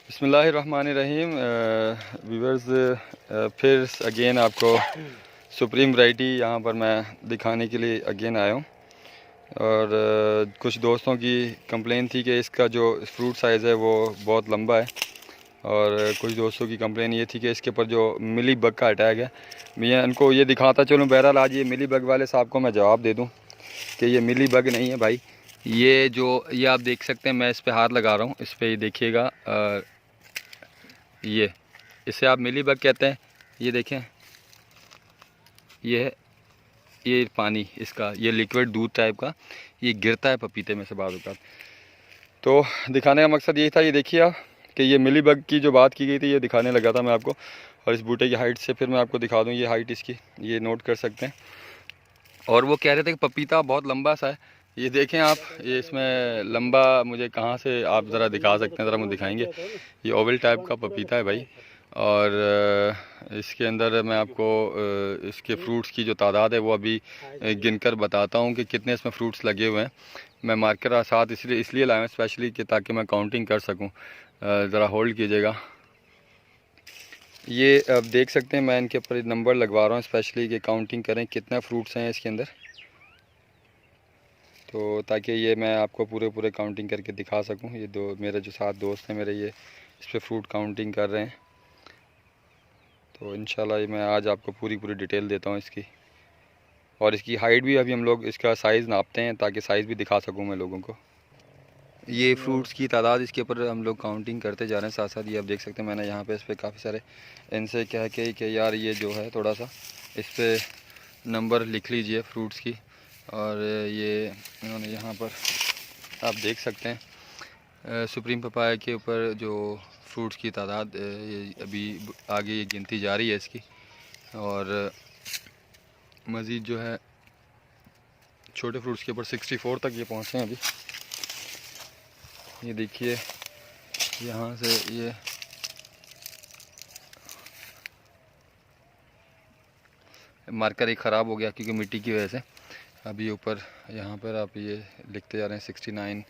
बिस्मिल्लाहिर्रहमानिर्रहीम। व्यूअर्स, फिर अगेन आपको सुप्रीम वैरायटी यहाँ पर मैं दिखाने के लिए अगेन आया हूँ। और कुछ दोस्तों की कंप्लेन थी कि इसका जो फ्रूट साइज़ है वो बहुत लंबा है, और कुछ दोस्तों की कंप्लेन ये थी कि इसके ऊपर जो मिली बग का अटैक है। मैं इनको ये दिखाता चलूँ। बहरहाल आज ये मिली बग वाले साहब को मैं जवाब दे दूँ कि ये मिली बग नहीं है भाई। ये आप देख सकते हैं, मैं इस पर हाथ लगा रहा हूँ, इस पर ये देखिएगा। ये इसे आप मिली बग कहते हैं। ये देखें, ये पानी इसका, ये लिक्विड दूध टाइप का ये गिरता है पपीते में से बाज़ औक़ात। तो दिखाने का मकसद ये था, ये देखिए आप कि ये मिली बग की जो बात की गई थी ये दिखाने लगा था मैं आपको। और इस बूटे की हाइट से फिर मैं आपको दिखा दूँ, ये हाइट इसकी ये नोट कर सकते हैं। और वो कह रहे थे कि पपीता बहुत लंबा सा है। ये देखें आप, ये इसमें लंबा मुझे कहाँ से आप ज़रा दिखा सकते हैं, ज़रा मुझे दिखाएंगे। ये ओवल टाइप का पपीता है भाई। और इसके अंदर मैं आपको इसके फ्रूट्स की जो तादाद है वो अभी गिनकर बताता हूँ कि कितने इसमें फ्रूट्स लगे हुए हैं। मैं मार्कर साथ इसलिए लाया हूँ स्पेशली कि ताकि मैं काउंटिंग कर सकूँ। ज़रा होल्ड कीजिएगा। ये आप देख सकते हैं, मैं इनके ऊपर नंबर लगवा रहा हूँ स्पेशली कि काउंटिंग करें कितना फ्रूट्स हैं इसके अंदर। तो ताकि ये मैं आपको पूरे काउंटिंग करके दिखा सकूं। ये दो मेरे जो साथ दोस्त हैं मेरे, ये इस पर फ्रूट काउंटिंग कर रहे हैं। तो इंशाल्लाह ये मैं आज आपको पूरी डिटेल देता हूं इसकी। और इसकी हाइट भी अभी हम लोग इसका साइज़ नापते हैं ताकि साइज़ भी दिखा सकूं मैं लोगों को। ये फ्रूट्स की तादाद इसके ऊपर हम लोग काउंटिंग करते जा रहे हैं साथ साथ। ये आप देख सकते हैं, मैंने यहाँ पे इस पर काफ़ी सारे इनसे कह के कि यार ये जो है थोड़ा सा इस पर नंबर लिख लीजिए फ्रूट्स की। और ये इन्होंने यहाँ पर आप देख सकते हैं सुप्रीम पपाया के ऊपर जो फ्रूट्स की तादाद ये अभी आगे ये गिनती जारी है इसकी। और मज़ीद जो है छोटे फ्रूट्स के ऊपर 64 तक ये पहुँचे हैं अभी। ये देखिए यहाँ से ये मार्कर एक ख़राब हो गया क्योंकि मिट्टी की वजह से। अभी ऊपर यहाँ पर आप ये लिखते जा रहे हैं 69।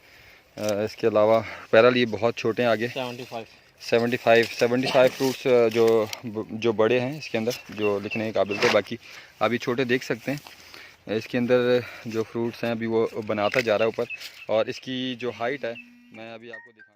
इसके अलावा बहरहाल ये बहुत छोटे हैं आगे 75 फ्रूट्स जो बड़े हैं इसके अंदर जो लिखने के काबिल थे। बाकी अभी छोटे देख सकते हैं इसके अंदर जो फ्रूट्स हैं अभी वो बनाता जा रहा है ऊपर। और इसकी जो हाइट है मैं अभी आपको दिखा